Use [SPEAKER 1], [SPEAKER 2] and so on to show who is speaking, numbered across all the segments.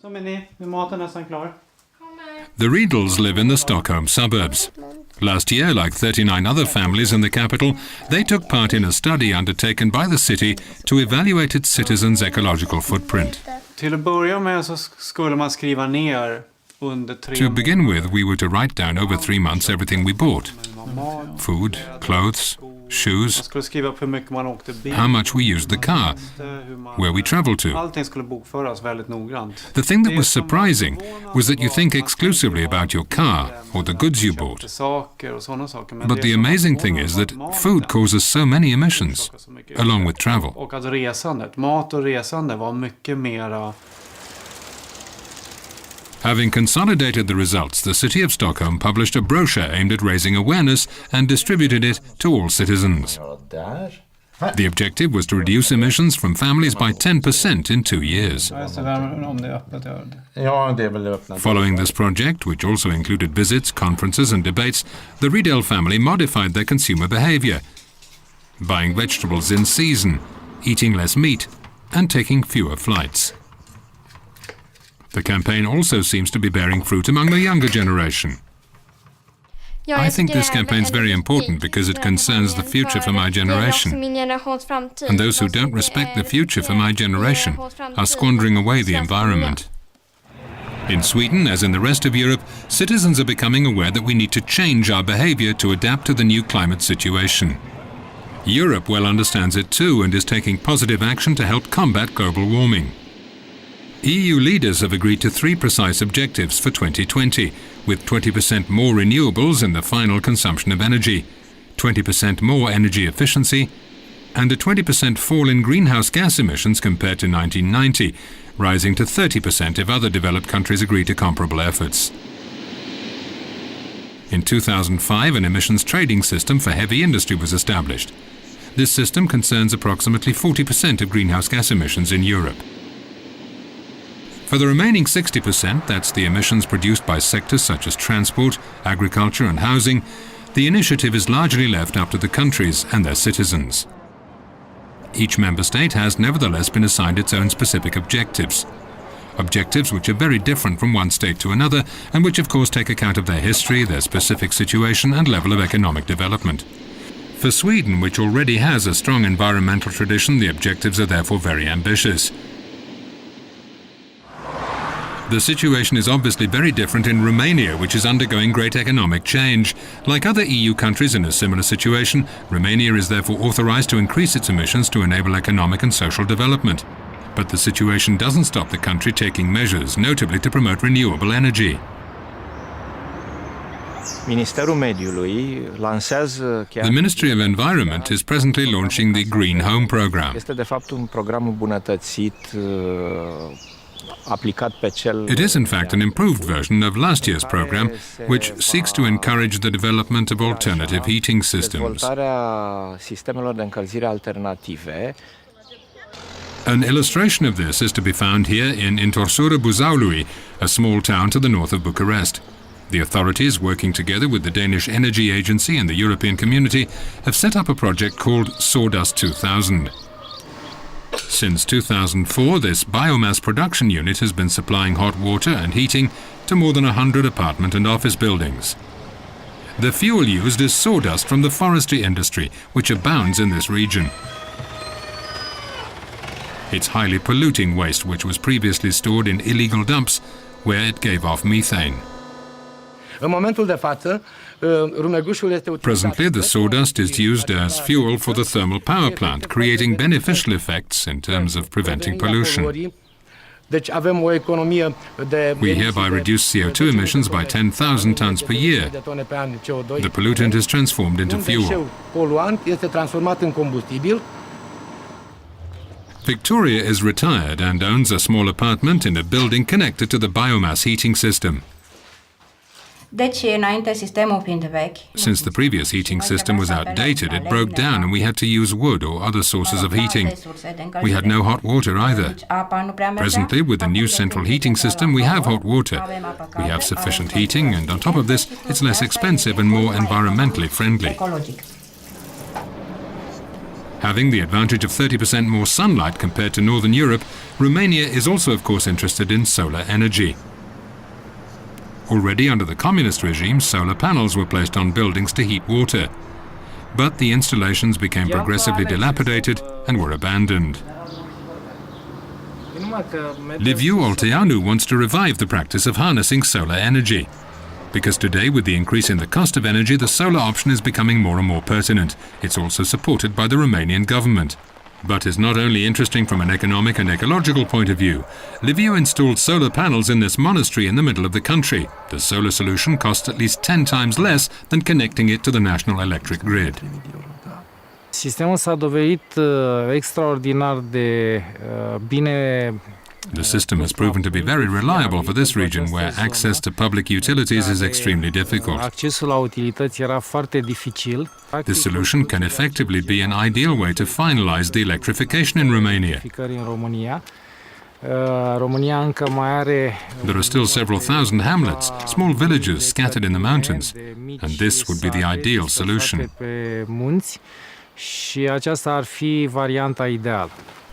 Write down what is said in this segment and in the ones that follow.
[SPEAKER 1] The Riedels live in the Stockholm suburbs. Last year, like 39 other families in the capital, they took part in a study undertaken by the city to evaluate its citizens' ecological footprint.
[SPEAKER 2] Till att börja med så skulle man skriva ner under 3
[SPEAKER 1] To begin with, we were to write down over 3 months everything we bought. Food, clothes, shoes,
[SPEAKER 2] Man skulle skriva upp hur mycket man åkte bil.
[SPEAKER 1] how much we used the car, where we traveled to.
[SPEAKER 2] Allting skulle bokföras väldigt noggrant.
[SPEAKER 1] The thing that was surprising was that you think exclusively about your car or the goods you bought.
[SPEAKER 2] Saker och sådana saker. Men
[SPEAKER 1] But
[SPEAKER 2] det
[SPEAKER 1] the
[SPEAKER 2] som
[SPEAKER 1] amazing
[SPEAKER 2] var
[SPEAKER 1] thing is that
[SPEAKER 2] maten.
[SPEAKER 1] food causes so many emissions, along with travel.
[SPEAKER 2] Och att resandet, mat och resande var mycket mera.
[SPEAKER 1] Having consolidated the results, the city of Stockholm published a brochure aimed at raising awareness and distributed it to all citizens. The objective was to reduce emissions from families by 10% in 2 years. Following this project, which also included visits, conferences and debates, the Riedel family modified their consumer behavior, buying vegetables in season, eating less meat, and taking fewer flights. The campaign also seems to be bearing fruit among the younger generation. I think this campaign is very important because it concerns the future for my generation. And those who don't respect the future for my generation are squandering away the environment. In Sweden, as in the rest of Europe, citizens are becoming aware that we need to change our behavior to adapt to the new climate situation. Europe well understands it too and is taking positive action to help combat global warming. EU leaders have agreed to 3 precise objectives for 2020, with 20% more renewables in the final consumption of energy, 20% more energy efficiency, and a 20% fall in greenhouse gas emissions compared to 1990, rising to 30% if other developed countries agree to comparable efforts. In 2005, an emissions trading system for heavy industry was established. This system concerns approximately 40% of greenhouse gas emissions in Europe. For the remaining 60%, that's the emissions produced by sectors such as transport, agriculture and housing, the initiative is largely left up to the countries and their citizens. Each member state has nevertheless been assigned its own specific objectives. Objectives which are very different from one state to another and which of course take account of their history, their specific situation and level of economic development. For Sweden, which already has a strong environmental tradition, the objectives are therefore very ambitious. The situation is obviously very different in Romania, which is undergoing great economic change. Like other EU countries in a similar situation, Romania is therefore authorized to increase its emissions to enable economic and social development. But the situation doesn't stop the country taking measures, notably to promote renewable energy.
[SPEAKER 3] Ministerul Mediului lansează chiar.
[SPEAKER 1] The Ministry of Environment is presently launching the Green Home program.
[SPEAKER 3] Este de fapt un program îmbunătățit aplicat pe cel.
[SPEAKER 1] It is in fact an improved version of last year's program, which seeks to encourage the development of alternative heating systems.
[SPEAKER 3] Dezvoltarea sistemelor de încălzire alternative.
[SPEAKER 1] An illustration of this is to be found here in Intorsura Buzaului, a small town to the north of Bucharest. The authorities, working together with the Danish Energy Agency and the European Community, have set up a project called Sawdust 2000. Since 2004, this biomass production unit has been supplying hot water and heating to more than 100 apartment and office buildings. The fuel used is sawdust from the forestry industry, which abounds in this region. It's highly polluting waste, which was previously stored in illegal dumps, where it gave off methane. Presently, the sawdust is used as fuel for the thermal power plant, creating beneficial effects in terms of preventing pollution. We hereby reduce CO2 emissions by 10,000 tons per year. The pollutant is transformed into fuel. Victoria is retired and owns a small apartment in a building connected to the biomass heating system. Since the previous heating system was outdated, it broke down and we had to use wood or other sources of heating. We had no hot water either. Presently, with the new central heating system, we have hot water. We have sufficient heating, and on top of this, it's less expensive and more environmentally friendly. Having the advantage of 30% more sunlight compared to Northern Europe, Romania is also of course interested in solar energy. Already under the communist regime, solar panels were placed on buildings to heat water. But the installations became progressively dilapidated and were abandoned. Liviu Olteanu wants to revive the practice of harnessing solar energy. Because today, with the increase in the cost of energy, the solar option is becoming more and more pertinent. It's also supported by the Romanian government. But is not only interesting from an economic and ecological point of view. Liviu installed solar panels in this monastery in the middle of the country. The solar solution costs at least 10 times less than connecting it to the national electric grid.
[SPEAKER 4] Sistemul s-a dovedit extraordinar de bine.
[SPEAKER 1] The system has proven to be very reliable for this region where access to public utilities is extremely difficult.
[SPEAKER 4] Accesul la utilități era foarte dificil.
[SPEAKER 1] This solution can effectively be an ideal way to finalize the electrification in Romania. There are still several thousand hamlets, small villages scattered in the mountains, and this would be the ideal solution.
[SPEAKER 4] Și aceasta ar fi varianta ideală.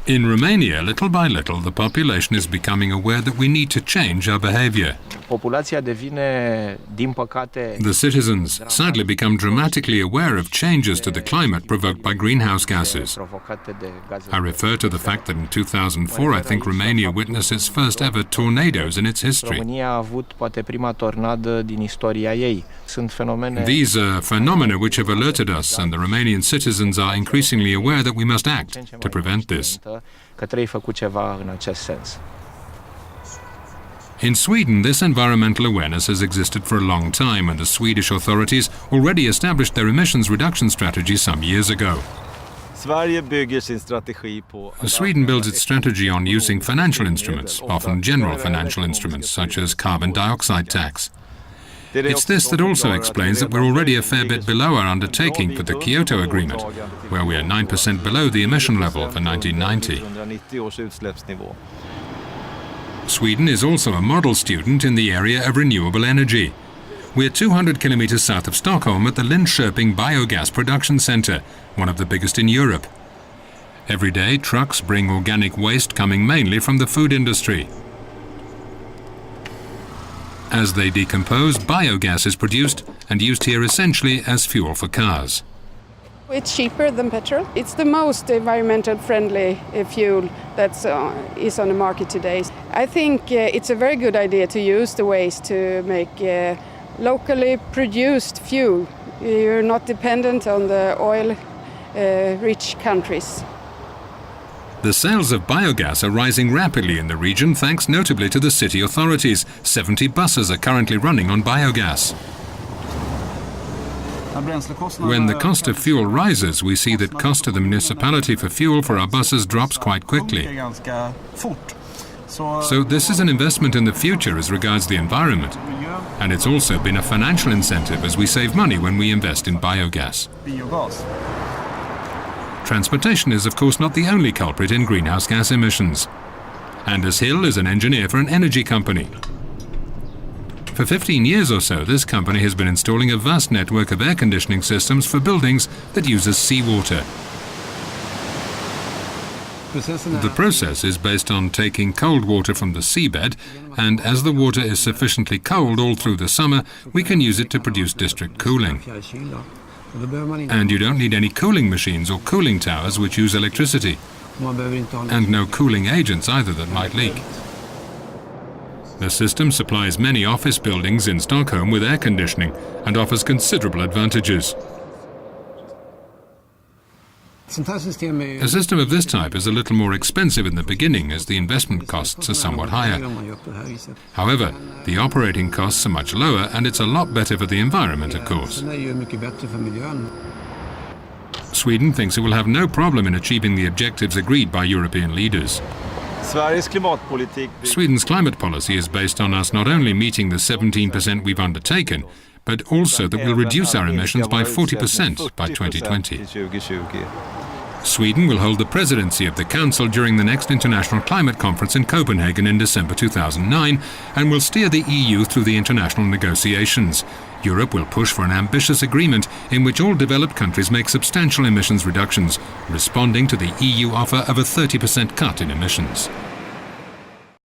[SPEAKER 1] In Romania, little by little, the population is becoming aware that we need to change our behavior.
[SPEAKER 3] Populația devine, din păcate,
[SPEAKER 1] The citizens sadly become dramatically aware of changes to the climate provoked by greenhouse gases.
[SPEAKER 3] provocate de gaze.
[SPEAKER 1] I refer to the fact that in 2004, I think Romania witnessed its first ever tornadoes in its history.
[SPEAKER 3] România a avut poate prima tornadă din istoria ei. Sunt fenomene.
[SPEAKER 1] These are phenomena which have alerted us, and the Romanian citizens are increasingly aware that we must act to prevent this.
[SPEAKER 3] Că trebuie făcut ceva în acest sens.
[SPEAKER 1] In Sweden, this environmental awareness has existed for a long time, and the Swedish authorities already established their emissions reduction strategy some years ago. Sweden builds its strategy on using financial instruments, often general financial instruments, such as carbon dioxide tax. It's this that also explains that we're already a fair bit below our undertaking for the Kyoto Agreement, where we are 9% below the emission level for 1990. Sweden is also a model student in the area of renewable energy. We're 200 kilometers south of Stockholm at the Linköping Biogas Production Center, one of the biggest in Europe. Every day, trucks bring organic waste coming mainly from the food industry. As they decompose, biogas is produced and used here essentially as fuel for cars.
[SPEAKER 5] It's cheaper than petrol. It's the most environmental friendly fuel that is on the market today. I think it's a very good idea to use the waste to make locally produced fuel. You're not dependent on the oil-rich countries.
[SPEAKER 1] The sales of biogas are rising rapidly in the region thanks notably to the city authorities. 70 buses are currently running on biogas. When the cost of fuel rises, we see that cost to the municipality for fuel for our buses drops quite quickly. So this is an investment in the future as regards the environment. And it's also been a financial incentive as we save money when we invest in biogas. Transportation is of course not the only culprit in greenhouse gas emissions. Anders Hill is an engineer for an energy company. For 15 years or so, this company has been installing a vast network of air conditioning systems for buildings that uses seawater. The process is based on taking cold water from the seabed, and as the water is sufficiently cold all through the summer, we can use it to produce district cooling. And you don't need any cooling machines or cooling towers which use electricity. And no cooling agents either that might leak. The system supplies many office buildings in Stockholm with air conditioning and offers considerable advantages. A system of this type is a little more expensive in the beginning as the investment costs are somewhat higher. However, the operating costs are much lower and it's a lot better for the environment, of course. Sweden thinks it will have no problem in achieving the objectives agreed by European leaders. Sweden's climate policy is based on us not only meeting the 17% we've undertaken, but also that we'll reduce our emissions by 40% by 2020. Sweden will hold the presidency of the Council during the next International Climate Conference in Copenhagen in December 2009 and will steer the EU through the international negotiations. Europe will push for an ambitious agreement in which all developed countries make substantial emissions reductions, responding to the EU offer of a 30% cut in emissions.